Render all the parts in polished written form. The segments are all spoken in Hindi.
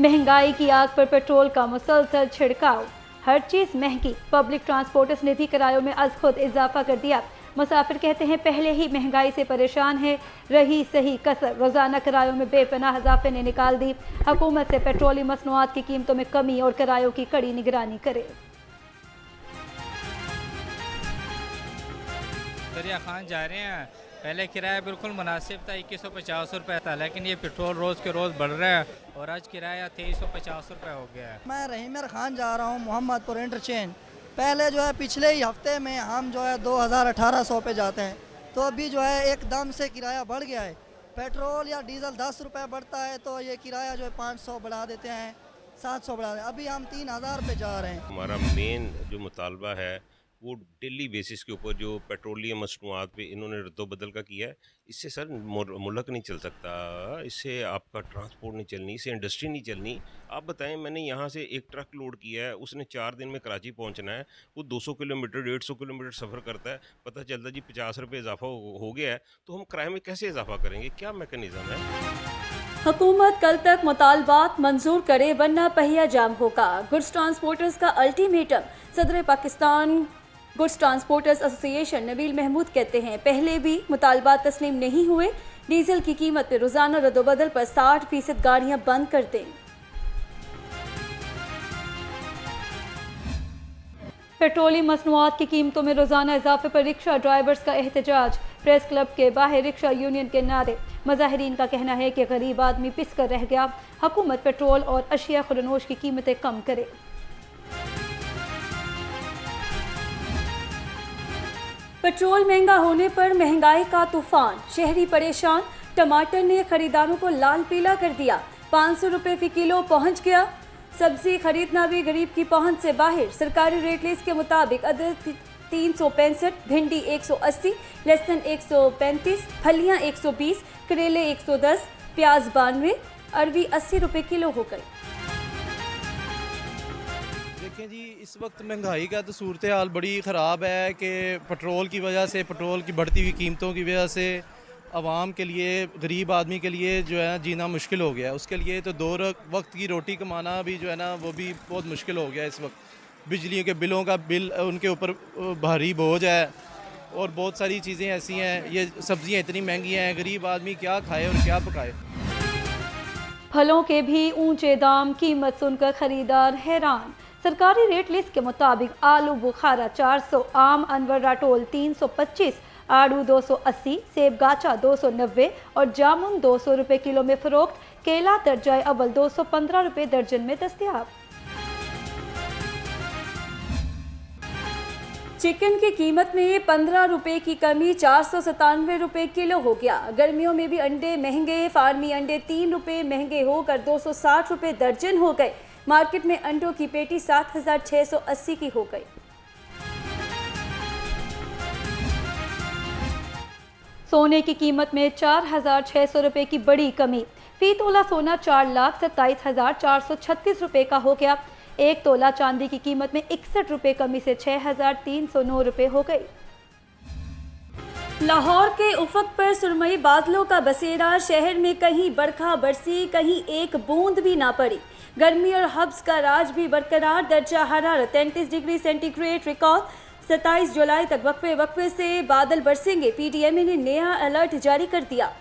महंगाई की आग पर पेट्रोल का मुसलसल छिड़काव, हर चीज महंगी। पब्लिक ट्रांसपोर्टर्स ने भी किरायों में अज खुद इजाफा कर दिया। मुसाफिर कहते हैं पहले ही महंगाई से परेशान है, रही सही कसर रोजाना किरायों में बेपनाह इजाफे ने निकाल दी। हुकूमत से पेट्रोली मसनूआत की कीमतों में कमी और किरायों की कड़ी निगरानी करे। दरिया खान जा रहे हैं, पहले किराया बिल्कुल मुनासिब था, 2150 रुपये था, लेकिन ये पेट्रोल रोज़ के रोज़ बढ़ रहा है और आज किराया 2350 रुपये हो गया है। मैं रहीमर खान जा रहा हूँ मोहम्मदपुर इंटरचेंज। पहले जो है पिछले ही हफ्ते में हम जो है 2800 पे जाते हैं, तो अभी जो है एकदम से किराया बढ़ गया है। पेट्रोल या डीजल 10 रुपये बढ़ता है तो ये किराया जो है 500 बढ़ा देते हैं, 700 बढ़ा देते हैं। अभी हम 3000 पे जा रहे हैं। हमारा मेन जो मुतालबा है वो डेली बेसिस के ऊपर जो पेट्रोलियम मसनूआत पे इन्होंने रद्दोबदल का किया है, इससे सर मुल्क नहीं चल सकता, इससे आपका ट्रांसपोर्ट नहीं चलनी, इससे इंडस्ट्री नहीं चलनी। आप बताएं, मैंने यहाँ से एक ट्रक लोड किया है, उसने 4 दिन में कराची पहुँचना है, वो 200 किलोमीटर 150 किलोमीटर सफ़र करता है, पता चलता जी 50 रुपये इजाफा हो गया है, तो हम किराए में कैसे इजाफा करेंगे? क्या मैकेनिज़्म है? हुकूमत कल तक मुतालबात मंजूर करे वरना पहिया जाम होगा। गुड्स ट्रांसपोर्टर्स का अल्टीमेटम। सदर Pakistan goods transporters association Nabeel Mahmood कहते हैं पहले भी मुतालबात तस्लीम नहीं हुए, डीजल की कीमत पर रोजाना रद्दोबदल पर 60% गाड़ियां बंद कर दें। पेट्रोलियम मसनूआत की कीमतों में रोजाना इजाफे पर रिक्शा ड्राइवर्स का एहतजाज, प्रेस क्लब के बाहर रिक्शा यूनियन के नारे। मुजाहिरीन का कहना है कि गरीब आदमी पिस कर रह गया, हुकूमत पेट्रोल और अशिया खुरनोश की कीमतें कम करे। पेट्रोल महंगा होने पर महंगाई का तूफान, शहरी परेशान। टमाटर ने खरीदारों को लाल पीला कर दिया, 500 रुपये फी किलो पहुंच गया। सब्जी खरीदना भी गरीब की पहुंच से बाहर। सरकारी रेट लिस्ट के मुताबिक अदरक 365, भिंडी 180, लहसुन 135, फलियां 120, करेले 110, प्याज 92, अरवी 80 रुपये किलो हो गई। देखें जी, इस वक्त महंगाई का तो सूरत हाल बड़ी ख़राब है कि पेट्रोल की वजह से, पेट्रोल की बढ़ती हुई कीमतों की वजह से आवाम के लिए, गरीब आदमी के लिए जो है जीना मुश्किल हो गया है। उसके लिए तो 2 वक्त की रोटी कमाना भी जो है ना वो भी बहुत मुश्किल हो गया है। इस वक्त बिजली के बिलों का बिल उनके ऊपर भारी बोझ है और बहुत सारी चीज़ें ऐसी हैं, ये सब्ज़ियाँ इतनी महंगी हैं, गरीब आदमी क्या खाए और क्या पकाए। फलों के भी ऊंचे दाम, कीमत सुनकर खरीदार हैरान। सरकारी रेट लिस्ट के मुताबिक आलू बुखारा 400, आम अनवर राटोल 325, आड़ू 280, सेब गाचा 290 और जामुन 200 रुपये किलो में फरोख्त। केला दर्जा अव्वल 215 रुपये दर्जन में दस्तयाब। चिकन की कीमत में 15 रुपये की कमी, 497 रुपये किलो हो गया। गर्मियों में भी अंडे महंगे, फार्मी अंडे 3 रुपये महंगे होकर 260 रुपये दर्जन हो गए। मार्केट में अंडों की पेटी 7680 की हो गई। सोने की कीमत में 4600 रुपये की बड़ी कमी। फी तोला सोना 4,27,436 रुपये का हो गया। 1 तोला चांदी की कीमत में 61 रुपये कमी से 6309 रुपये हो गई। लाहौर के उफक पर सुरमई बादलों का बसेरा, शहर में कहीं बरखा बरसी, कहीं एक बूंद भी ना पड़ी। गर्मी और हब्स का राज भी बरकरार, दर्जा हरारत 33 डिग्री सेंटीग्रेड रिकॉर्ड। 27 जुलाई तक वक्फे वक्फे से बादल बरसेंगे, पीडीएमए ने नया अलर्ट जारी कर दिया।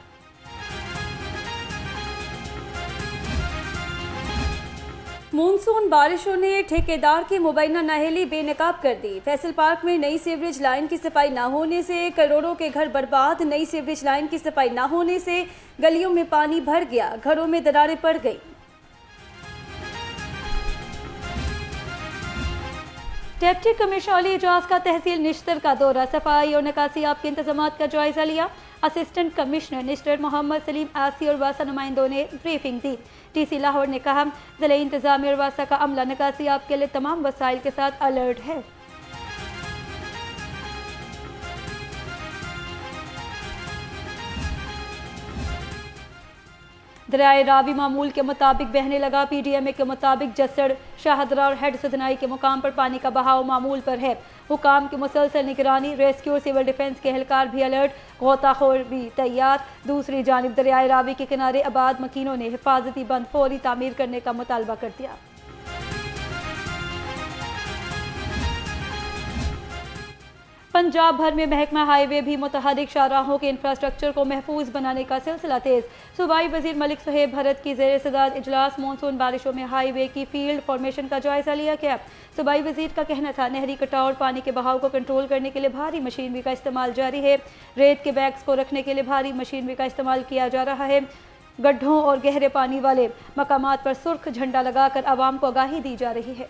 मानसून बारिशों ने ठेकेदार की मुबैना नाअहली बेनकाब कर दी। फैसल पार्क में नई सीवरेज लाइन की सफाई न होने से करोड़ों के घर बर्बाद। नई सीवरेज लाइन की सफाई न होने से गलियों में पानी भर गया, घरों में दरारें पड़ गई। डिप्टी कमिश्नर अली एजाज का तहसील निश्तर का दौरा, सफाई और निकासियाब के इंतजामात का जायजा लिया। असिस्टेंट कमिश्नर निश्तर मोहम्मद सलीम आसी और वासा नुमाइंदों ने ब्रीफिंग दी। टीसी लाहौर ने कहा ज़िले इंतजामिया और वासा का अमला निकासियाब के लिए तमाम वसाइल के साथ अलर्ट है। दरियाए रावी मामूल के मुताबिक बहने लगा। पीडीएमए के मुताबिक जसड़, शाहदरा और हेड सुधनाई के मुकाम पर पानी का बहाव मामूल पर है। हुकाम की मुसलसल निगरानी, रेस्क्यू, सिविल डिफेंस के एहलकार भी अलर्ट, गोताखोर भी तैयार। दूसरी जानिब दरियाए रावी के किनारे आबाद मकीनों ने हिफाजती बंद फौरी तामीर करने का मुतालबा कर दिया। पंजाब भर में महकमा हाईवे भी मुतहरिक शाहराहों के इंफ्रास्ट्रक्चर को महफूज बनाने का सिलसिला तेज। सूबाई वजीर मलिक सुहेब भरत की ज़ेर सदारत इजलास मानसून बारिशों में हाईवे की फील्ड फॉर्मेशन का जायजा लिया गया। सूबाई वजीर का कहना था नहरी कटाव और पानी के बहाव को कंट्रोल करने के लिए भारी मशीनरी का इस्तेमाल जारी है। रेत के बैग्स को रखने के लिए भारी मशीनरी का इस्तेमाल किया जा रहा है। गड्ढों और गहरे पानी वाले मकामात पर सुर्ख झंडा लगाकर आवाम को आगाही दी जा रही है।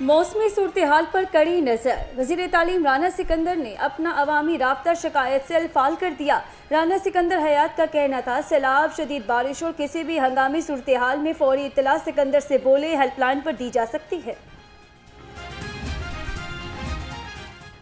मौसमी सूरत हाल पर कड़ी नज़र। वज़ीर तालीम राना सिकंदर ने अपना अवामी राब्ता शिकायत सेल फाल कर दिया। राना सिकंदर हयात का कहना था सैलाब, शदीद बारिश और किसी भी हंगामी सूरत हाल में फौरी इत्तला सिकंदर से बोले हेल्पलाइन पर दी जा सकती है।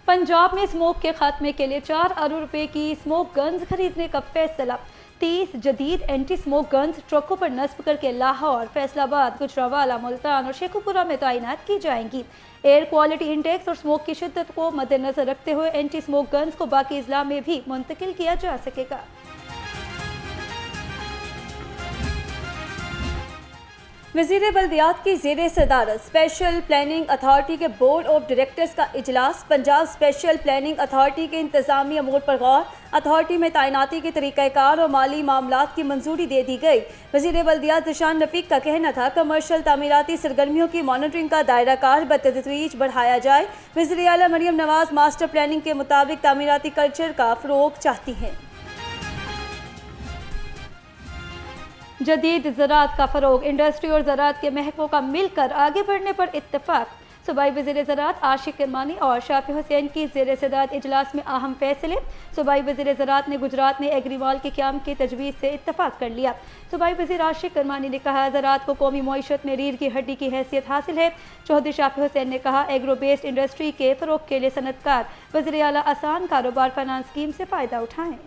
पंजाब में स्मोक के खात्मे के लिए 4 अरब रुपए की स्मोक गन्स खरीदने का फैसला। 30 जदीद एंटी स्मोक गन्स ट्रकों पर नस्ब करके लाहौर, फैसलाबाद, गुजरावाला, मुल्तान और शेखुपुरा में तैनात की जाएंगी। एयर क्वालिटी इंडेक्स और स्मोक की शिद्दत को मद्देनजर रखते हुए एंटी स्मोक गन्स को बाकी इजला में भी मुंतकिल किया जा सकेगा। वज़ीर बल्दियात की ज़ेर सदारत स्पेशल प्लानिंग अथॉरिटी के बोर्ड ऑफ डायरेक्टर्स का इजलास। पंजाब स्पेशल प्लानिंग अथॉरिटी के इंतजामी अमूर पर गौर। अथॉरिटी में तैनाती के तरीक़ाकार और माली मामलात की मंजूरी दे दी गई। वज़ीर बल्दियात ज़िशान रफ़ीक का कहना था कमर्शल तामीराती सरगर्मियों की मॉनिटरिंग का दायरा कार बतदरीज बढ़ाया जाए। वज़ीर आला मरियम नवाज मास्टर प्लानिंग के मुताबिक तामीराती कल्चर का फ़रोग़ चाहती हैं। जदीद ज़राअत का फ़रोग़, इंडस्ट्री और ज़राअत के महकमों का मिलकर आगे बढ़ने पर इत्तफ़ाक़। सूबाई वज़ीर ज़राअत आशिक़ किरमानी और शाफ़ी हुसैन की ज़ेर सदारत इजलास में अहम फैसले। सूबाई वज़ीर ज़राअत ने गुजरात में एग्रीवाल के क़याम की तजवीज़ से इत्तफ़ाक़ कर लिया। सूबाई वज़ीर आशिक़ किरमानी ने कहा ज़राअत को कौमी मईशत में रीढ़ की हड्डी की हैसियत हासिल है। चौधरी शाफ़ी हुसैन ने कहा एग्रो बेस्ड इंडस्ट्री के फ़रोग़ के लिए सनअतकार वज़ीर आला आसान कारोबार फाइनेंस स्कीम से फ़ायदा उठाएँ।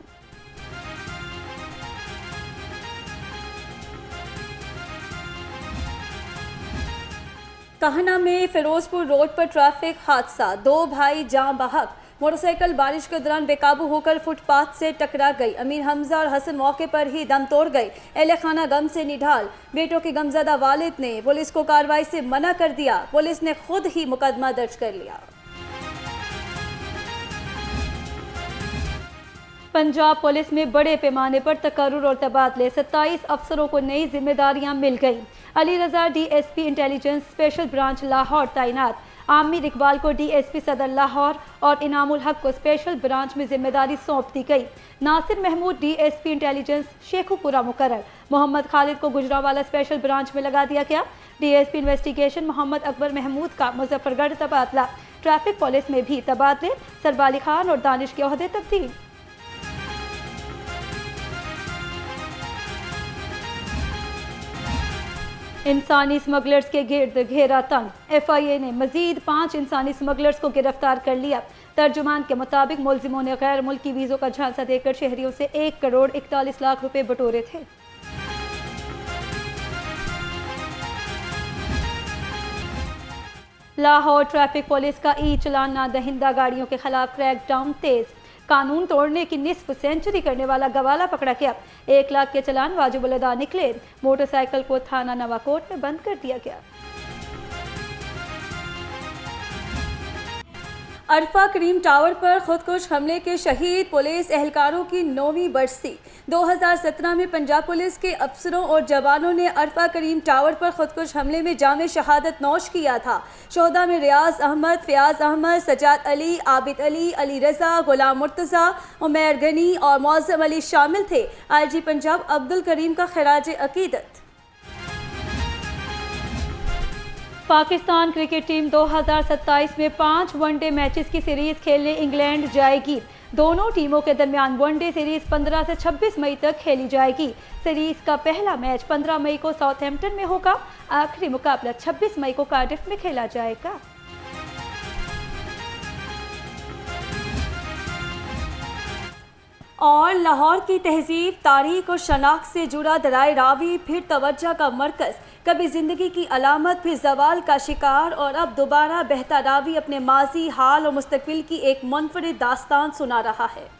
कहना में फिरोजपुर रोड पर ट्रैफिक हादसा, 2 भाई जान बहक। मोटरसाइकिल बारिश के दौरान बेकाबू होकर फुटपाथ से टकरा गई। अमीर हमजा और हसन मौके पर ही दम तोड़ गए। अहले खाना गम से निढाल। बेटों के गमज़दा वालिद ने पुलिस को कार्रवाई से मना कर दिया। पुलिस ने खुद ही मुकदमा दर्ज कर लिया। पंजाब पुलिस में बड़े पैमाने पर तकर्रुर और तबादले। 27 अफसरों को नई जिम्मेदारियां मिल गई। अली रजा DSP intelligence special branch Lahore तैनात। आमिर इकबाल को DSP सदर लाहौर और इनामुल हक को स्पेशल ब्रांच में जिम्मेदारी सौंप दी गई। नासिर महमूद DSP इंटेलिजेंस शेखुपुरा मुकर्रर। मोहम्मद खालिद को गुजरावाला स्पेशल ब्रांच में लगा दिया गया। DSP इन्वेस्टिगेशन मोहम्मद अकबर महमूद का मुजफ्फरगढ़ तबादला। ट्रैफिक पुलिस में भी तबादले। सरबाली खान और दानिश के ओहदे तब्दील। इंसानी स्मगलर्स के गिर्द घेरा तंग। FIA ने मजीद 5 इंसानी स्मगलर्स को गिरफ्तार कर लिया। तर्जुमान के मुताबिक मुलजिमों ने गैर मुल्की वीज़ों का झांसा देकर शहरियों से 1 करोड़ 41 लाख रुपए बटोरे थे। लाहौर ट्रैफिक पुलिस का चालान ना दहिंदा गाड़ियों के खिलाफ क्रैकडाउन तेज। कानून तोड़ने की निस्फ सेंचुरी करने वाला गवाला पकड़ा गया। 1 लाख के चलान वाजिबुल अदा निकले। मोटरसाइकिल को थाना नवाकोट में बंद कर दिया गया। अरफा करीम टावर पर खुदकुश हमले के शहीद पुलिस एहलकारों की 9वीं बरसी। 2017 में पंजाब पुलिस के अफसरों और जवानों ने अरफा करीम टावर पर खुदकुश हमले में जामे शहादत नौश किया था। शोहदा में रियाज अहमद, फयाज अहमद, सजाद अली, आबिद अली, अली रजा, गुलाम मुर्तज़ा, उमैर गनी और मौज़म अली शामिल थे। IG पंजाब अब्दुल करीम का खराज अकीदत। पाकिस्तान क्रिकेट टीम 2027 में 5 वनडे मैचेस की सीरीज खेलने इंग्लैंड जाएगी। दोनों टीमों के दरमियान वनडे सीरीज 15 से 26 मई तक खेली जाएगी। सीरीज का पहला मैच 15 मई को साउथहैम्पटन में होगा। आखिरी मुकाबला 26 मई को कार्डिफ में खेला जाएगा। और लाहौर की तहजीब, तारीख और शनाख्त से जुड़ा दराए रावी फिर तवज्जो का मरकज़, कभी ज़िंदगी की अलामत फिर ज़वाल का शिकार, और अब दोबारा बहता रावी अपने माजी, हाल और मुस्तकबिल की एक मुनफरिद दास्तान सुना रहा है।